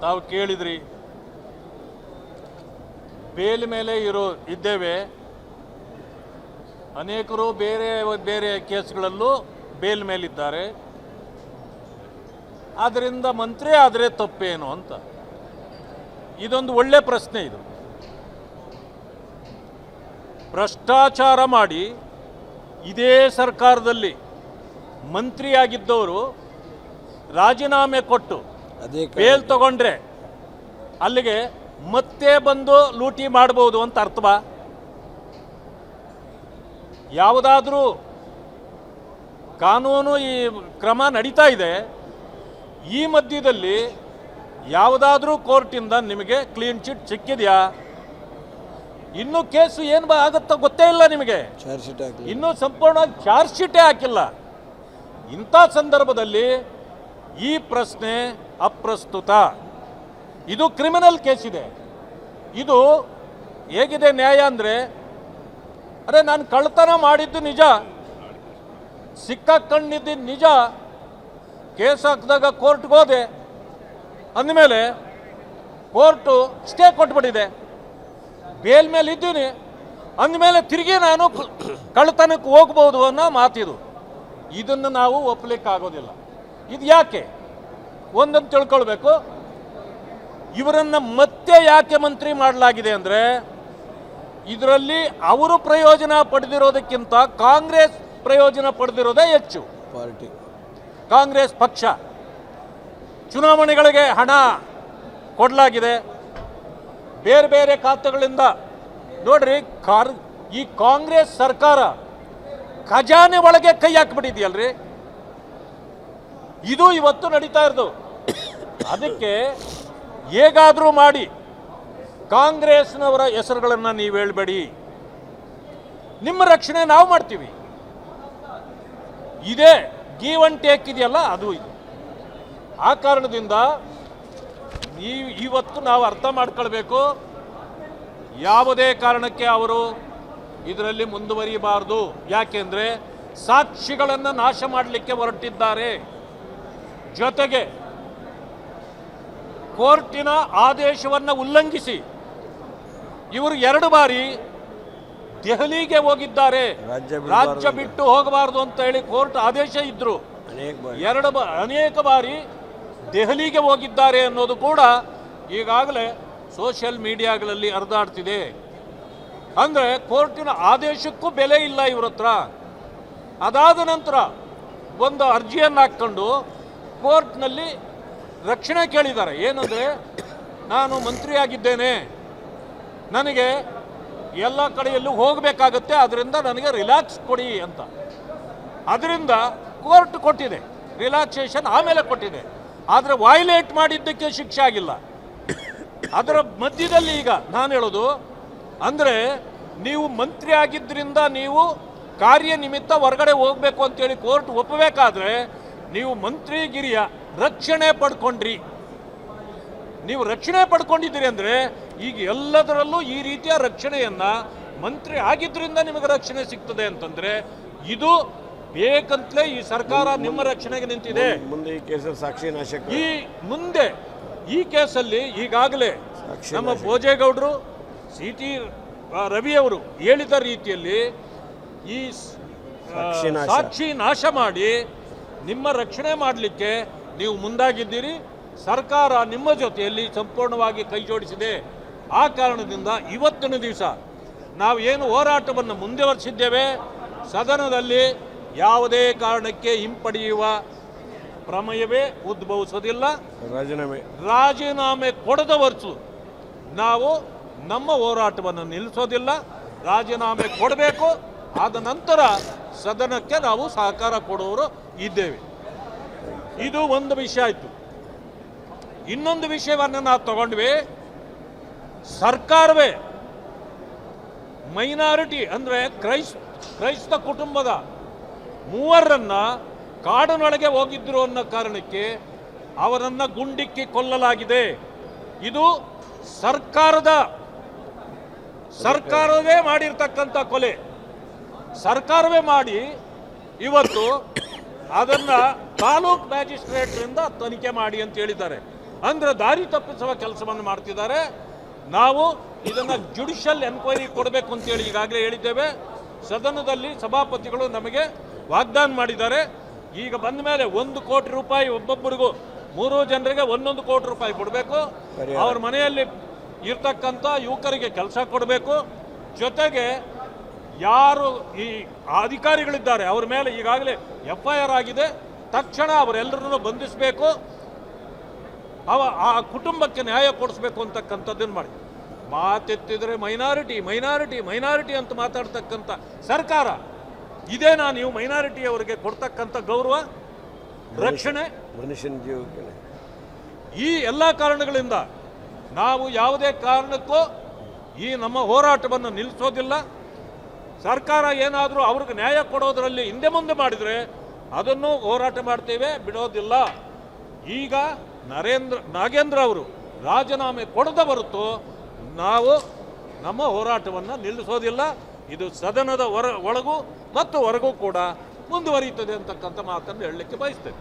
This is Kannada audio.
ತಾವು ಕೇಳಿದ್ರಿ, ಬೇಲ್ ಮೇಲೆ ಇದ್ದೇವೆ. ಅನೇಕರು ಬೇರೆ ಬೇರೆ ಕೇಸ್ಗಳಲ್ಲೂ ಬೇಲ್ ಮೇಲಿದ್ದಾರೆ. ಆದ್ದರಿಂದ ಮಂತ್ರಿ ಆದರೆ ತಪ್ಪೇನು ಅಂತ ಇದೊಂದು ಒಳ್ಳೆ ಪ್ರಶ್ನೆ. ಇದು ಭ್ರಷ್ಟಾಚಾರ ಮಾಡಿ ಇದೇ ಸರ್ಕಾರದಲ್ಲಿ ಮಂತ್ರಿಯಾಗಿದ್ದವರು ರಾಜೀನಾಮೆ ಕೊಟ್ಟು ಬೇಲ್ ತಗೊಂಡ್ರೆ ಅಲ್ಲಿಗೆ ಮತ್ತೆ ಬಂದು ಲೂಟಿ ಮಾಡಬಹುದು ಅಂತ ಅರ್ಥವಾ? ಯಾವುದಾದ್ರೂ ಕಾನೂನು ಈ ಕ್ರಮ ನಡೀತಾ ಇದೆ, ಈ ಮಧ್ಯದಲ್ಲಿ ಯಾವುದಾದ್ರೂ ಕೋರ್ಟಿಂದ ನಿಮಗೆ ಕ್ಲೀನ್ ಚಿಟ್ ಸಿಕ್ಕಿದೆಯಾ? ಇನ್ನೂ ಕೇಸು ಏನು ಆಗುತ್ತೋ ಗೊತ್ತೇ ಇಲ್ಲ ನಿಮಗೆ. ಇನ್ನೂ ಸಂಪೂರ್ಣವಾಗಿ ಚಾರ್ಜ್ ಶೀಟೇ ಹಾಕಿಲ್ಲ. ಇಂಥ ಸಂದರ್ಭದಲ್ಲಿ ಈ ಪ್ರಶ್ನೆ ಅಪ್ರಸ್ತುತ. ಇದು ಕ್ರಿಮಿನಲ್ ಕೇಸ್ ಇದೆ. ಇದು ಹೇಗಿದೆ ನ್ಯಾಯ ಅಂದರೆ, ಅರೆ ನಾನು ಕಳ್ಳತನ ಮಾಡಿದ್ದು ನಿಜ, ಸಿಕ್ಕಾಕೊಂಡಿದ್ದು ನಿಜ, ಕೇಸ್ ಹಾಕಿದಾಗ ಕೋರ್ಟ್ಗೆ ಹೋದೆ ಅಂದಮೇಲೆ ಕೋರ್ಟು ಸ್ಟೇ ಕೊಟ್ಬಿಟ್ಟಿದೆ, ಬೇಲ್ ಮೇಲೆ ಇದ್ದೀನಿ ಅಂದಮೇಲೆ ತಿರುಗಿ ನಾನು ಕಳ್ಳತನಕ್ಕೆ ಹೋಗ್ಬೋದು ಅನ್ನೋ ಮಾತಿದು. ಇದನ್ನು ನಾವು ಒಪ್ಪಲಿಕ್ಕಾಗೋದಿಲ್ಲ. ಇದು ಯಾಕೆ ಒಂದನ್ನು ತಿಳ್ಕೊಳ್ಬೇಕು. ಇವರನ್ನು ಮತ್ತೆ ಯಾಕೆ ಮಂತ್ರಿ ಮಾಡಲಾಗಿದೆ ಅಂದರೆ, ಇದರಲ್ಲಿ ಅವರು ಪ್ರಯೋಜನ ಪಡೆದಿರೋದಕ್ಕಿಂತ ಕಾಂಗ್ರೆಸ್ ಪ್ರಯೋಜನ ಪಡೆದಿರೋದೇ ಹೆಚ್ಚು. ಕಾಂಗ್ರೆಸ್ ಪಕ್ಷ ಚುನಾವಣೆಗಳಿಗೆ ಹಣ ಕೊಡಲಾಗಿದೆ ಬೇರೆ ಬೇರೆ ಖಾತೆಗಳಿಂದ. ನೋಡ್ರಿ, ಈ ಕಾಂಗ್ರೆಸ್ ಸರ್ಕಾರ ಖಜಾನೆ ಒಳಗೆ ಕೈ ಹಾಕಿಬಿಟ್ಟಿದೆಯಲ್ರಿ. ಇದು ಇವತ್ತು ನಡೀತಾ ಇರೋದು. ಅದಕ್ಕೆ ಹೇಗಾದರೂ ಮಾಡಿ ಕಾಂಗ್ರೆಸ್ನವರ ಹೆಸರುಗಳನ್ನು ನೀವು ಹೇಳಬೇಡಿ, ನಿಮ್ಮ ರಕ್ಷಣೆ ನಾವು ಮಾಡ್ತೀವಿ. ಇದೇ ಗಿವ್ ಅಂಡ್ ಟೇಕ್ ಇದೆಯಲ್ಲ, ಅದು ಇದು. ಆ ಕಾರಣದಿಂದ ಇವತ್ತು ನಾವು ಅರ್ಥ ಮಾಡ್ಕೊಳ್ಬೇಕು, ಯಾವುದೇ ಕಾರಣಕ್ಕೆ ಅವರು ಇದರಲ್ಲಿ ಮುಂದುವರಿಯಬಾರದು. ಯಾಕೆಂದರೆ ಸಾಕ್ಷಿಗಳನ್ನು ನಾಶ ಮಾಡಲಿಕ್ಕೆ ಹೊರಟಿದ್ದಾರೆ. ಜೊತೆಗೆ ಕೋರ್ಟಿನ ಆದೇಶವನ್ನು ಉಲ್ಲಂಘಿಸಿ ಇವರು 2 ಬಾರಿ ದೆಹಲಿಗೆ ಹೋಗಿದ್ದಾರೆ. ರಾಜ್ಯ ಬಿಟ್ಟು ಹೋಗಬಾರದು ಅಂತ ಹೇಳಿ ಕೋರ್ಟ್ ಆದೇಶ ಇದ್ರು. ಅನೇಕ ಬಾರಿ ದೆಹಲಿಗೆ ಹೋಗಿದ್ದಾರೆ ಅನ್ನೋದು ಕೂಡ ಈಗಾಗಲೇ ಸೋಷಿಯಲ್ ಮೀಡಿಯಾಗಳಲ್ಲಿ ಹರಿದಾಡ್ತಿದೆ. ಅಂದರೆ ಕೋರ್ಟಿನ ಆದೇಶಕ್ಕೂ ಬೆಲೆ ಇಲ್ಲ ಇವ್ರ ಹತ್ರ. ಅದಾದ ನಂತರ ಒಂದು ಅರ್ಜಿಯನ್ನು ಹಾಕ್ಕೊಂಡು ಕೋರ್ಟ್ನಲ್ಲಿ ರಕ್ಷಣೆ ಕೇಳಿದ್ದಾರೆ. ಏನಂದರೆ, ನಾನು ಮಂತ್ರಿಯಾಗಿದ್ದೇನೆ, ನನಗೆ ಎಲ್ಲ ಕಡೆಯಲ್ಲೂ ಹೋಗಬೇಕಾಗತ್ತೆ, ಅದರಿಂದ ನನಗೆ ರಿಲ್ಯಾಕ್ಸ್ ಕೊಡಿ ಅಂತ. ಅದರಿಂದ ಕೋರ್ಟ್ ಕೊಟ್ಟಿದೆ, ರಿಲ್ಯಾಕ್ಸೇಷನ್ ಆಮೇಲೆ ಕೊಟ್ಟಿದೆ. ಆದರೆ ವೈಲೇಟ್ ಮಾಡಿದ್ದಕ್ಕೆ ಶಿಕ್ಷೆ ಆಗಿಲ್ಲ. ಅದರ ಮಧ್ಯದಲ್ಲಿ ಈಗ ನಾನು ಹೇಳೋದು ಅಂದರೆ, ನೀವು ಮಂತ್ರಿ ಆಗಿದ್ದರಿಂದ ನೀವು ಕಾರ್ಯನಿಮಿತ್ತ ಹೊರಗಡೆ ಹೋಗಬೇಕು ಅಂತೇಳಿ ಕೋರ್ಟ್ ಒಪ್ಪಬೇಕಾದ್ರೆ ನೀವು ಮಂತ್ರಿಗಿರಿಯ ರಕ್ಷಣೆ ಪಡ್ಕೊಂಡ್ರಿ. ನೀವು ರಕ್ಷಣೆ ಪಡ್ಕೊಂಡಿದ್ದೀರಿ ಅಂದರೆ ಈಗ ಎಲ್ಲದರಲ್ಲೂ ಈ ರೀತಿಯ ರಕ್ಷಣೆಯನ್ನು ಮಂತ್ರಿ ಆಗಿದ್ದರಿಂದ ನಿಮಗೆ ರಕ್ಷಣೆ ಸಿಗ್ತದೆ ಅಂತಂದರೆ, ಇದು ಬೇಕಂತಲೇ ಈ ಸರ್ಕಾರ ನಿಮ್ಮ ರಕ್ಷಣೆಗೆ ನಿಂತಿದೆ. ಮುಂದೆ ಈ ಕೇಸಲ್ಲಿ ಸಾಕ್ಷಿ ನಾಶಕ ಈ ಕೇಸಲ್ಲಿ ಈಗಾಗಲೇ ನಮ್ಮ ಭೋಜೇಗೌಡರು, ಸಿ.ಟಿ. ರವಿಯವರು ಹೇಳಿದ ರೀತಿಯಲ್ಲಿ ಈ ಸಾಕ್ಷಿ ನಾಶ ಮಾಡಿ ನಿಮ್ಮ ರಕ್ಷಣೆ ಮಾಡಲಿಕ್ಕೆ ನೀವು ಮುಂದಾಗಿದ್ದೀರಿ. ಸರ್ಕಾರ ನಿಮ್ಮ ಜೊತೆಯಲ್ಲಿ ಸಂಪೂರ್ಣವಾಗಿ ಕೈ ಜೋಡಿಸಿದೆ. ಆ ಕಾರಣದಿಂದ ಇವತ್ತಿನ ದಿವಸ ನಾವು ಏನು ಹೋರಾಟವನ್ನು ಮುಂದುವರಿಸಿದ್ದೇವೆ, ಸದನದಲ್ಲಿ ಯಾವುದೇ ಕಾರಣಕ್ಕೆ ಹಿಂಪಡೆಯುವ ಪ್ರಮೇಯವೇ ಉದ್ಭವಿಸೋದಿಲ್ಲ. ರಾಜೀನಾಮೆ ಕೊಡದ ಹೊರತು ನಾವು ನಮ್ಮ ಹೋರಾಟವನ್ನು ನಿಲ್ಲಿಸೋದಿಲ್ಲ. ರಾಜೀನಾಮೆ ಕೊಡಬೇಕು, ಆದ ನಂತರ ಸದನಕ್ಕೆ ನಾವು ಸಹಕಾರ ಕೊಡುವವರು ಇದ್ದೇವೆ. ಇದು ಒಂದು ವಿಷಯ ಆಯಿತು. ಇನ್ನೊಂದು ವಿಷಯವನ್ನು ನಾವು ತಗೊಂಡ್ವಿ. ಸರ್ಕಾರವೇ ಮೈನಾರಿಟಿ ಅಂದರೆ ಕ್ರೈಸ್ತ ಕುಟುಂಬದ 3 ಕಾಡಿನೊಳಗೆ ಹೋಗಿದ್ರು ಅನ್ನೋ ಕಾರಣಕ್ಕೆ ಅವರನ್ನು ಗುಂಡಿಕ್ಕಿ ಕೊಲ್ಲಲಾಗಿದೆ. ಇದು ಸರ್ಕಾರವೇ ಮಾಡಿರ್ತಕ್ಕಂಥ ಕೊಲೆ. ಸರ್ಕಾರವೇ ಮಾಡಿ ಇವತ್ತು ಅದನ್ನು ತಾಲೂಕ್ ಮ್ಯಾಜಿಸ್ಟ್ರೇಟ್ರಿಂದ ತನಿಖೆ ಮಾಡಿ ಅಂತ ಹೇಳಿದ್ದಾರೆ. ಅಂದ್ರೆ ದಾರಿ ತಪ್ಪಿಸುವ ಕೆಲಸವನ್ನು ಮಾಡ್ತಿದ್ದಾರೆ. ನಾವು ಇದನ್ನು ಜುಡಿಷಿಯಲ್ ಎನ್ಕ್ವೈರಿ ಕೊಡಬೇಕು ಅಂತೇಳಿ ಈಗಾಗಲೇ ಹೇಳಿದ್ದೇವೆ. ಸದನದಲ್ಲಿ ಸಭಾಪತಿಗಳು ನಮಗೆ ವಾಗ್ದಾನ ಮಾಡಿದ್ದಾರೆ. ಈಗ ಬಂದ ಮೇಲೆ 1 ಕೋಟಿ ರೂಪಾಯಿ ಒಬ್ಬೊಬ್ಬರಿಗೂ 3 ಜನರಿಗೆ 1 ಕೋಟಿ ರೂಪಾಯಿ ಕೊಡಬೇಕು. ಅವ್ರ ಮನೆಯಲ್ಲಿ ಇರ್ತಕ್ಕಂಥ ಯುವಕರಿಗೆ ಕೆಲಸ ಕೊಡಬೇಕು. ಜೊತೆಗೆ ಯಾರು ಈ ಅಧಿಕಾರಿಗಳಿದ್ದಾರೆ ಅವ್ರ ಮೇಲೆ ಈಗಾಗಲೇ FIR ಆಗಿದೆ. ತಕ್ಷಣ ಅವರೆಲ್ಲರನ್ನು ಬಂಧಿಸಬೇಕು. ಆ ಕುಟುಂಬಕ್ಕೆ ನ್ಯಾಯ ಕೊಡಿಸ್ಬೇಕು ಅಂತಕ್ಕಂಥದ್ದನ್ನು ಮಾಡಿ. ಮಾತೆತ್ತಿದ್ರೆ ಮೈನಾರಿಟಿ ಅಂತ ಮಾತಾಡ್ತಕ್ಕಂಥ ಸರ್ಕಾರ ಇದೇನಾ ನೀವು ಮೈನಾರಿಟಿಯವರಿಗೆ ಕೊಡ್ತಕ್ಕಂಥ ಗೌರವ, ರಕ್ಷಣೆ? ಮನುಷ್ಯನ ಜೀವಕ್ಕೆ ಈ ಎಲ್ಲ ಕಾರಣಗಳಿಂದ ನಾವು ಯಾವುದೇ ಕಾರಣಕ್ಕೂ ಈ ನಮ್ಮ ಹೋರಾಟವನ್ನು ನಿಲ್ಲಿಸೋದಿಲ್ಲ. ಸರ್ಕಾರ ಏನಾದರೂ ಅವ್ರಿಗೆ ನ್ಯಾಯ ಕೊಡೋದರಲ್ಲಿ ಹಿಂದೆ ಮುಂದೆ ಮಾಡಿದರೆ ಅದನ್ನು ಹೋರಾಟ ಮಾಡ್ತೇವೆ, ಬಿಡೋದಿಲ್ಲ. ಈಗ ನಾಗೇಂದ್ರ ಅವರು ರಾಜೀನಾಮೆ ಕೊಡದ ಹೊರತು ನಾವು ನಮ್ಮ ಹೋರಾಟವನ್ನು ನಿಲ್ಲಿಸೋದಿಲ್ಲ. ಇದು ಸದನದ ಒಳಗೂ ಮತ್ತು ಹೊರಗೂ ಕೂಡ ಮುಂದುವರಿಯುತ್ತದೆ ಅಂತಕ್ಕಂಥ ಮಾತನ್ನು ಹೇಳಲಿಕ್ಕೆ ಬಯಸ್ತೇನೆ.